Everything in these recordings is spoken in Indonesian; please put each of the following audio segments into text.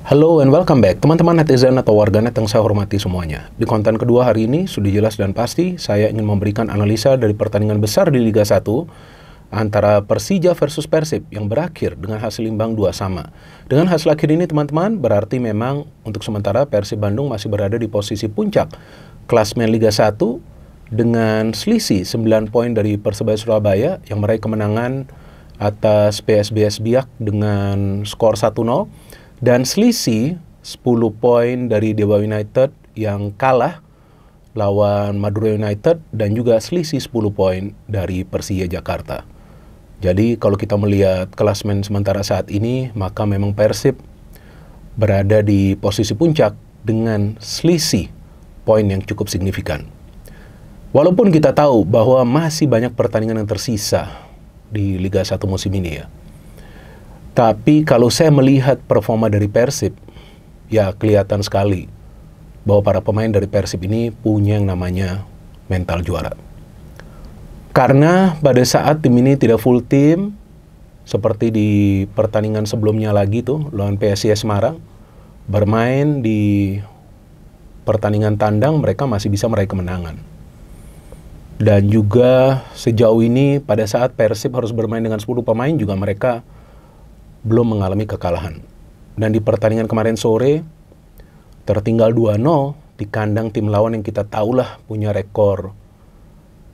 Halo and welcome back, teman-teman netizen atau warganet yang saya hormati semuanya. Di konten kedua hari ini, sudah jelas dan pasti, saya ingin memberikan analisa dari pertandingan besar di Liga 1 antara Persija versus Persib yang berakhir dengan hasil imbang 2-2. Dengan hasil akhir ini, teman-teman, berarti memang untuk sementara Persib Bandung masih berada di posisi puncak klasmen Liga 1 dengan selisih 9 poin dari Persebaya Surabaya yang meraih kemenangan atas PSBS Biak dengan skor 1-0. Dan selisih 10 poin dari Dewa United yang kalah lawan Madura United dan juga selisih 10 poin dari Persija Jakarta. Jadi kalau kita melihat klasmen sementara saat ini, maka memang Persib berada di posisi puncak dengan selisih poin yang cukup signifikan. Walaupun kita tahu bahwa masih banyak pertandingan yang tersisa di Liga 1 musim ini ya. Tapi kalau saya melihat performa dari Persib, ya kelihatan sekali bahwa para pemain dari Persib ini punya yang namanya mental juara. Karena pada saat tim ini tidak full tim, seperti di pertandingan sebelumnya lagi tuh, lawan PSIS Semarang, bermain di pertandingan tandang mereka masih bisa meraih kemenangan. Dan juga sejauh ini pada saat Persib harus bermain dengan 10 pemain juga mereka belum mengalami kekalahan. Dan di pertandingan kemarin sore, tertinggal 2-0 di kandang tim lawan yang kita tahulah punya rekor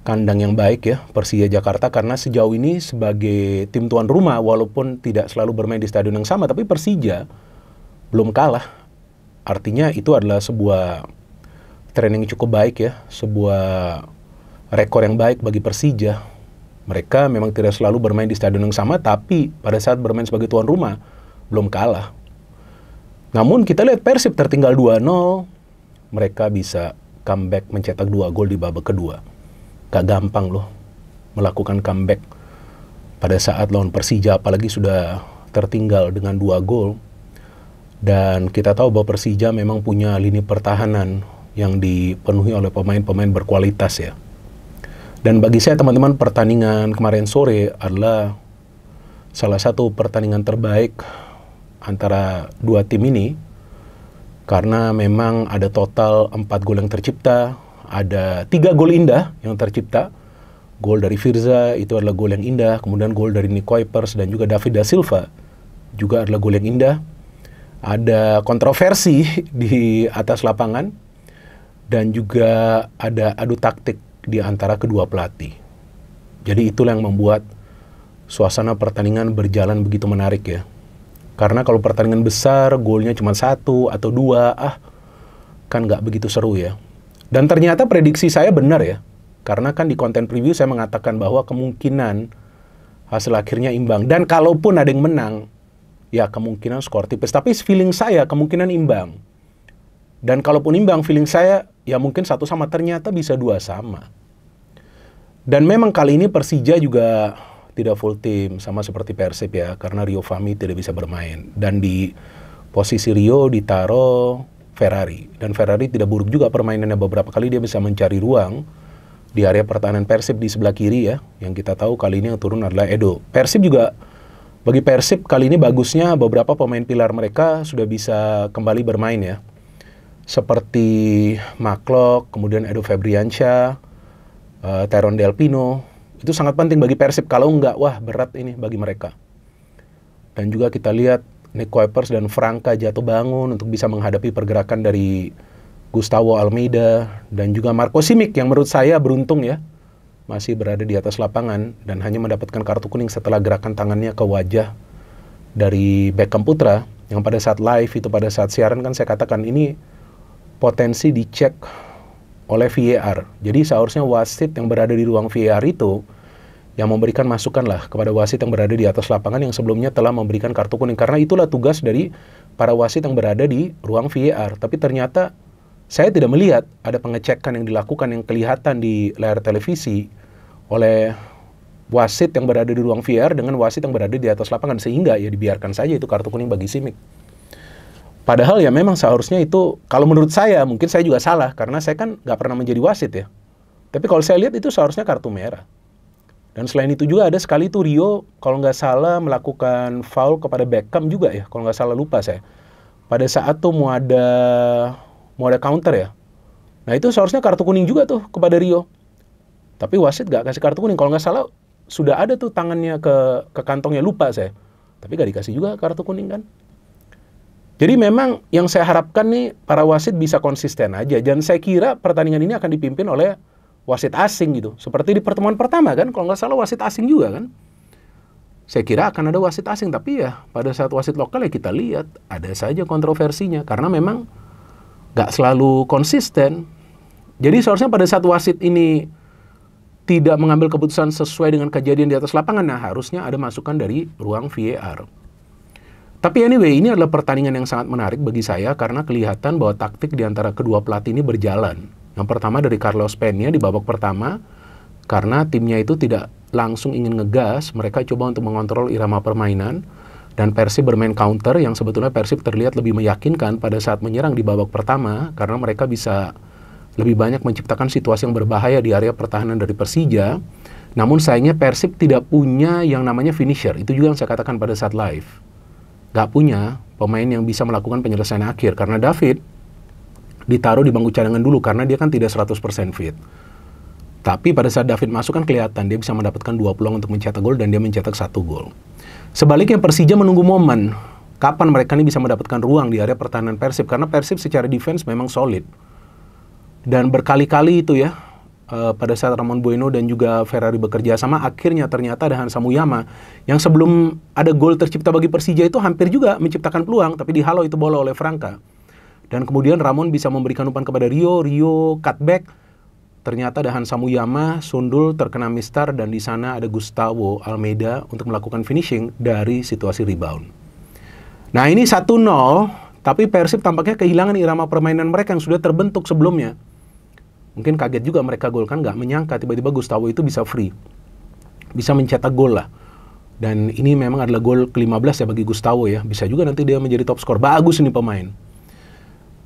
kandang yang baik ya, Persija Jakarta. Karena sejauh ini sebagai tim tuan rumah, walaupun tidak selalu bermain di stadion yang sama, tapi Persija belum kalah. Artinya itu adalah sebuah tren yang cukup baik ya, sebuah rekor yang baik bagi Persija. Mereka memang tidak selalu bermain di stadion yang sama, tapi pada saat bermain sebagai tuan rumah, belum kalah. Namun kita lihat Persib tertinggal 2-0, mereka bisa comeback mencetak 2 gol di babak kedua. Gak gampang loh melakukan comeback pada saat lawan Persija, apalagi sudah tertinggal dengan 2 gol. Dan kita tahu bahwa Persija memang punya lini pertahanan yang dipenuhi oleh pemain-pemain berkualitas ya. Dan bagi saya teman-teman, pertandingan kemarin sore adalah salah satu pertandingan terbaik antara dua tim ini. Karena memang ada total 4 gol yang tercipta, ada 3 gol indah yang tercipta. Gol dari Firza itu adalah gol yang indah, kemudian gol dari Nick Kuipers dan juga David da Silva juga adalah gol yang indah. Ada kontroversi di atas lapangan dan juga ada adu taktik di antara kedua pelatih. Jadi itulah yang membuat suasana pertandingan berjalan begitu menarik ya. Karena kalau pertandingan besar, golnya cuma 1 atau 2, kan nggak begitu seru ya. Dan ternyata prediksi saya benar ya. Karena kan di konten preview saya mengatakan bahwa kemungkinan hasil akhirnya imbang. Dan kalaupun ada yang menang, ya kemungkinan skor tipis. Tapi feeling saya kemungkinan imbang. Dan kalaupun imbang, feeling saya ya mungkin 1-1, ternyata bisa 2-2. Dan memang kali ini Persija juga tidak full tim, sama seperti Persib ya, karena Rio Fahmi tidak bisa bermain. Dan di posisi Rio ditaruh Ferrari. Dan Ferrari tidak buruk juga permainannya, beberapa kali dia bisa mencari ruang di area pertahanan Persib di sebelah kiri ya. Yang kita tahu kali ini yang turun adalah Edo. Persib juga, bagi Persib kali ini bagusnya beberapa pemain pilar mereka sudah bisa kembali bermain ya. Seperti Maklok, kemudian Edo Febriansyah, Tyrone Del Pino. Itu sangat penting bagi Persib, kalau enggak, wah berat ini bagi mereka. Dan juga kita lihat Nick Kuipers dan Franka jatuh bangun untuk bisa menghadapi pergerakan dari Gustavo Almeida dan juga Marco Simic yang menurut saya beruntung ya, masih berada di atas lapangan dan hanya mendapatkan kartu kuning setelah gerakan tangannya ke wajah dari Beckham Putra, yang pada saat live itu, pada saat siaran kan saya katakan ini potensi dicek oleh VAR. Jadi seharusnya wasit yang berada di ruang VAR itu yang memberikan masukan lah kepada wasit yang berada di atas lapangan yang sebelumnya telah memberikan kartu kuning. Karena itulah tugas dari para wasit yang berada di ruang VAR. Tapi ternyata saya tidak melihat ada pengecekan yang dilakukan yang kelihatan di layar televisi oleh wasit yang berada di ruang VAR dengan wasit yang berada di atas lapangan. Sehingga ya dibiarkan saja itu kartu kuning bagi Simic. Padahal ya memang seharusnya itu, kalau menurut saya, mungkin saya juga salah, karena saya kan nggak pernah menjadi wasit ya. Tapi kalau saya lihat itu seharusnya kartu merah. Dan selain itu juga ada sekali tuh Rio, kalau nggak salah melakukan foul kepada Beckham juga ya, kalau nggak salah lupa saya. pada saat tuh mau ada counter ya. Nah itu seharusnya kartu kuning juga tuh kepada Rio. Tapi wasit gak kasih kartu kuning. Kalau nggak salah sudah ada tuh tangannya ke kantongnya, lupa saya. Tapi gak dikasih juga kartu kuning kan. Jadi memang yang saya harapkan nih para wasit bisa konsisten aja. Dan saya kira pertandingan ini akan dipimpin oleh wasit asing gitu. Seperti di pertemuan pertama kan, kalau nggak salah wasit asing juga kan. Saya kira akan ada wasit asing, tapi ya pada saat wasit lokal ya kita lihat ada saja kontroversinya. Karena memang nggak selalu konsisten. Jadi seharusnya pada saat wasit ini tidak mengambil keputusan sesuai dengan kejadian di atas lapangan, nah harusnya ada masukan dari ruang VAR. Tapi anyway, ini adalah pertandingan yang sangat menarik bagi saya karena kelihatan bahwa taktik di antara kedua pelatih ini berjalan. Yang pertama dari Carlos Peña di babak pertama, karena timnya itu tidak langsung ingin ngegas, mereka coba untuk mengontrol irama permainan, dan Persib bermain counter yang sebetulnya Persib terlihat lebih meyakinkan pada saat menyerang di babak pertama, karena mereka bisa lebih banyak menciptakan situasi yang berbahaya di area pertahanan dari Persija. Namun sayangnya Persib tidak punya yang namanya finisher, itu juga yang saya katakan pada saat live. Gak punya pemain yang bisa melakukan penyelesaian akhir, karena David ditaruh di bangku cadangan dulu karena dia kan tidak 100% fit. Tapi pada saat David masuk kan kelihatan dia bisa mendapatkan 2 peluang untuk mencetak gol dan dia mencetak 1 gol. Sebaliknya Persija menunggu momen kapan mereka ini bisa mendapatkan ruang di area pertahanan Persib, karena Persib secara defense memang solid. Dan berkali-kali itu ya, pada saat Ramon Bueno dan juga Ferrari bekerja sama, akhirnya ternyata ada Hansa Muyama yang sebelum ada gol tercipta bagi Persija itu hampir juga menciptakan peluang, tapi dihalau itu bola oleh Franka. Dan kemudian Ramon bisa memberikan umpan kepada Rio cutback, ternyata ada Hansa Muyama, sundul, terkena mistar, dan di sana ada Gustavo Almeida untuk melakukan finishing dari situasi rebound. Nah ini 1-0, tapi Persib tampaknya kehilangan irama permainan mereka yang sudah terbentuk sebelumnya. Mungkin kaget juga mereka gol, kan nggak menyangka tiba-tiba Gustavo itu bisa free. Bisa mencetak gol lah. Dan ini memang adalah gol ke-15 ya bagi Gustavo ya. Bisa juga nanti dia menjadi top skor. Bagus ini pemain.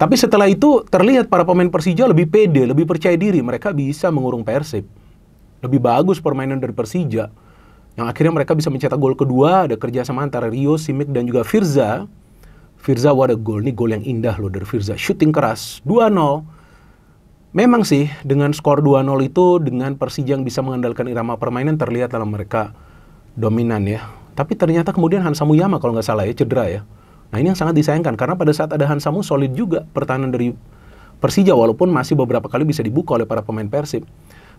Tapi setelah itu terlihat para pemain Persija lebih pede, lebih percaya diri. Mereka bisa mengurung Persib. Lebih bagus permainan dari Persija. Yang akhirnya mereka bisa mencetak gol kedua. Ada kerjasama antara Rio, Simic dan juga Firza. Firza, what a goal. Ini gol yang indah loh dari Firza. Shooting keras. 2-0. Memang sih, dengan skor 2-0 itu, dengan Persija yang bisa mengandalkan irama permainan, terlihat dalam mereka dominan ya. Tapi ternyata kemudian Hansa Muyama kalau nggak salah ya, cedera ya. Nah ini yang sangat disayangkan, karena pada saat ada Hansa Muyama solid juga pertahanan dari Persija, walaupun masih beberapa kali bisa dibuka oleh para pemain Persib.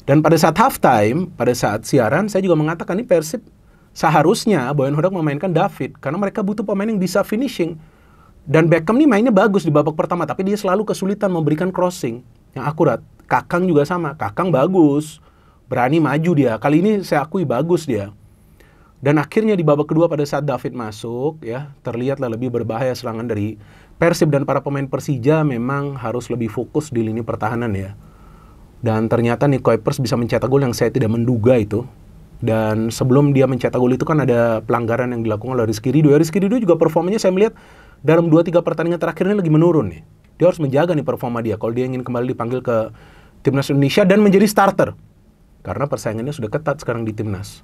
Dan pada saat halftime, pada saat siaran, saya juga mengatakan ini Persib seharusnya Boyan Hodak memainkan David, karena mereka butuh pemain yang bisa finishing. Dan Beckham nih mainnya bagus di babak pertama, tapi dia selalu kesulitan memberikan crossing yang akurat. Kakang juga sama, Kakang bagus, berani maju dia. Kali ini saya akui bagus dia. Dan akhirnya di babak kedua pada saat David masuk, ya terlihatlah lebih berbahaya serangan dari Persib, dan para pemain Persija memang harus lebih fokus di lini pertahanan ya. Dan ternyata Nick Kuipers bisa mencetak gol yang saya tidak menduga itu. Dan sebelum dia mencetak gol itu kan ada pelanggaran yang dilakukan oleh Rizky Ridho. Rizky Ridho juga performanya saya melihat dalam 2-3 pertandingan terakhir ini lagi menurun nih. Dia harus menjaga nih performa dia kalau dia ingin kembali dipanggil ke Timnas Indonesia dan menjadi starter. Karena persaingannya sudah ketat sekarang di Timnas.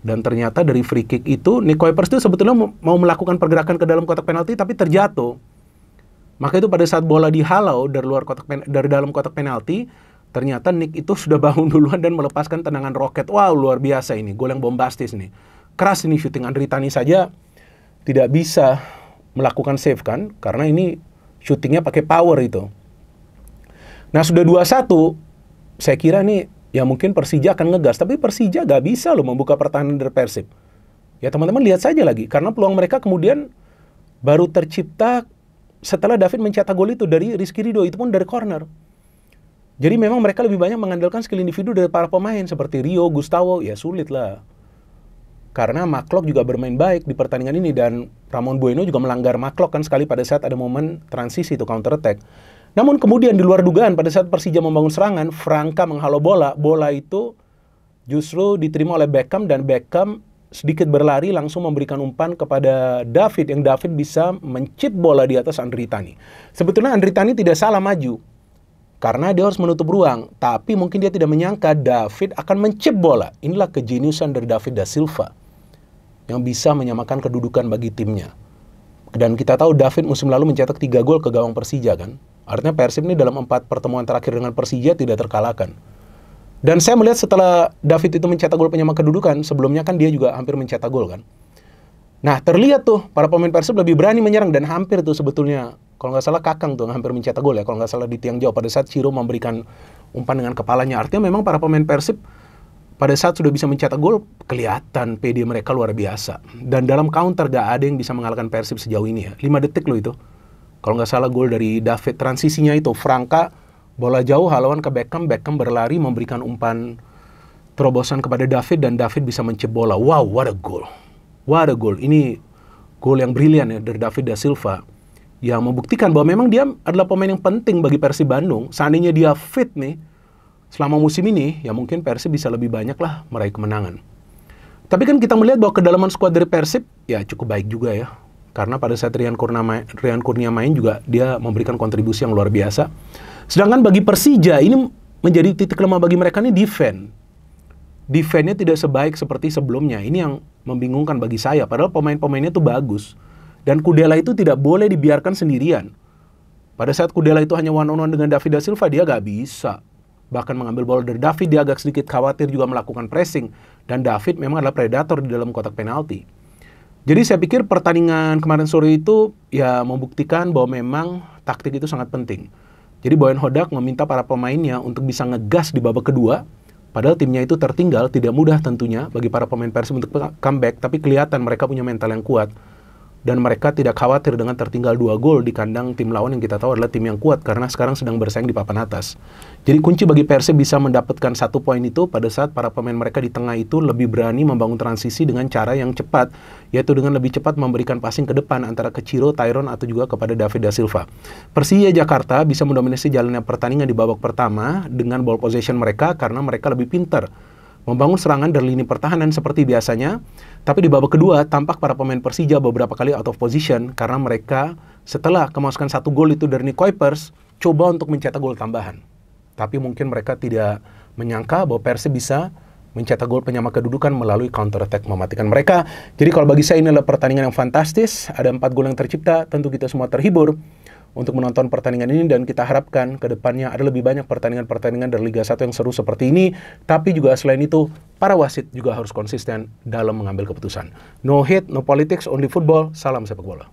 Dan ternyata dari free kick itu, Nick Kuipers itu sebetulnya mau melakukan pergerakan ke dalam kotak penalti tapi terjatuh. Maka itu pada saat bola dihalau dari dalam kotak penalti, ternyata Nick itu sudah bangun duluan dan melepaskan tendangan roket. Wow, luar biasa ini, gol yang bombastis nih. Keras ini shooting. Andri Tani saja tidak bisa melakukan save kan, karena ini shootingnya pakai power itu. Nah sudah 2-1, saya kira nih ya mungkin Persija akan ngegas, tapi Persija gak bisa loh membuka pertahanan dari Persib. Ya teman-teman lihat saja lagi, karena peluang mereka kemudian baru tercipta setelah David mencetak gol itu dari Rizky Ridho, itu pun dari corner. Jadi memang mereka lebih banyak mengandalkan skill individu dari para pemain seperti Rio, Gustavo, ya sulit lah. Karena Maklok juga bermain baik di pertandingan ini, dan Ramon Bueno juga melanggar Maklok kan sekali pada saat ada momen transisi itu counter attack. Namun kemudian di luar dugaan pada saat Persija membangun serangan, Franka menghalau bola itu justru diterima oleh Beckham, dan Beckham sedikit berlari langsung memberikan umpan kepada David, yang David bisa mencip bola di atas Andri Tani. Sebetulnya Andri Tani tidak salah maju, karena dia harus menutup ruang, tapi mungkin dia tidak menyangka David akan mencip bola. Inilah kejeniusan dari David da Silva yang bisa menyamakan kedudukan bagi timnya. Dan kita tahu David musim lalu mencetak 3 gol ke gawang Persija kan. Artinya Persib ini dalam 4 pertemuan terakhir dengan Persija tidak terkalahkan. Dan saya melihat setelah David itu mencetak gol penyama kedudukan, sebelumnya kan dia juga hampir mencetak gol kan. Nah, terlihat tuh para pemain Persib lebih berani menyerang dan hampir tuh sebetulnya, kalau nggak salah Kakang tuh hampir mencetak gol ya, kalau nggak salah di tiang jauh pada saat Ciro memberikan umpan dengan kepalanya. Artinya memang para pemain Persib pada saat sudah bisa mencetak gol, kelihatan PD mereka luar biasa. Dan dalam counter gak ada yang bisa mengalahkan Persib sejauh ini ya. 5 detik loh itu. Kalau nggak salah gol dari David, transisinya itu, Franka, bola jauh, haluan ke Beckham, Beckham berlari memberikan umpan terobosan kepada David, dan David bisa mencebol bola. Wow, what a goal. What a goal. Ini gol yang brilian ya dari David da Silva, yang membuktikan bahwa memang dia adalah pemain yang penting bagi Persib Bandung. Seandainya dia fit nih, selama musim ini, ya mungkin Persib bisa lebih banyak lah meraih kemenangan. Tapi kan kita melihat bahwa kedalaman skuad dari Persib, ya cukup baik juga ya. Karena pada saat Rian Kurnia main juga, dia memberikan kontribusi yang luar biasa. Sedangkan bagi Persija, ini menjadi titik lemah bagi mereka nih defense. Defense-nya tidak sebaik seperti sebelumnya. Ini yang membingungkan bagi saya. Padahal pemain-pemainnya itu bagus. Dan Kudela itu tidak boleh dibiarkan sendirian. Pada saat Kudela itu hanya one-on-one dengan David da Silva, dia gak bisa. Bahkan mengambil bola dari David, dia agak sedikit khawatir juga melakukan pressing. Dan David memang adalah predator di dalam kotak penalti. Jadi saya pikir pertandingan kemarin sore itu ya membuktikan bahwa memang taktik itu sangat penting. Jadi Boyan Hodak meminta para pemainnya untuk bisa ngegas di babak kedua. Padahal timnya itu tertinggal, tidak mudah tentunya bagi para pemain Persib untuk comeback. Tapi kelihatan mereka punya mental yang kuat. Dan mereka tidak khawatir dengan tertinggal 2 gol di kandang tim lawan yang kita tahu adalah tim yang kuat, karena sekarang sedang bersaing di papan atas. Jadi kunci bagi Persib bisa mendapatkan 1 poin itu pada saat para pemain mereka di tengah itu lebih berani membangun transisi dengan cara yang cepat, yaitu dengan lebih cepat memberikan passing ke depan antara ke Ciro, Tyron, atau juga kepada David da Silva. Persija Jakarta bisa mendominasi jalannya pertandingan di babak pertama dengan ball possession mereka karena mereka lebih pintar membangun serangan dari lini pertahanan seperti biasanya. Tapi di babak kedua, tampak para pemain Persija beberapa kali out of position karena mereka setelah kemasukan 1 gol itu dari Nick Kuipers, coba untuk mencetak gol tambahan. Tapi mungkin mereka tidak menyangka bahwa Persib bisa mencetak gol penyama kedudukan melalui counter attack mematikan mereka. Jadi kalau bagi saya ini adalah pertandingan yang fantastis. Ada 4 gol yang tercipta, tentu kita semua terhibur untuk menonton pertandingan ini, dan kita harapkan ke depannya ada lebih banyak pertandingan-pertandingan dari Liga 1 yang seru seperti ini. Tapi juga selain itu, para wasit juga harus konsisten dalam mengambil keputusan. No hate, no politics, only football. Salam sepak bola.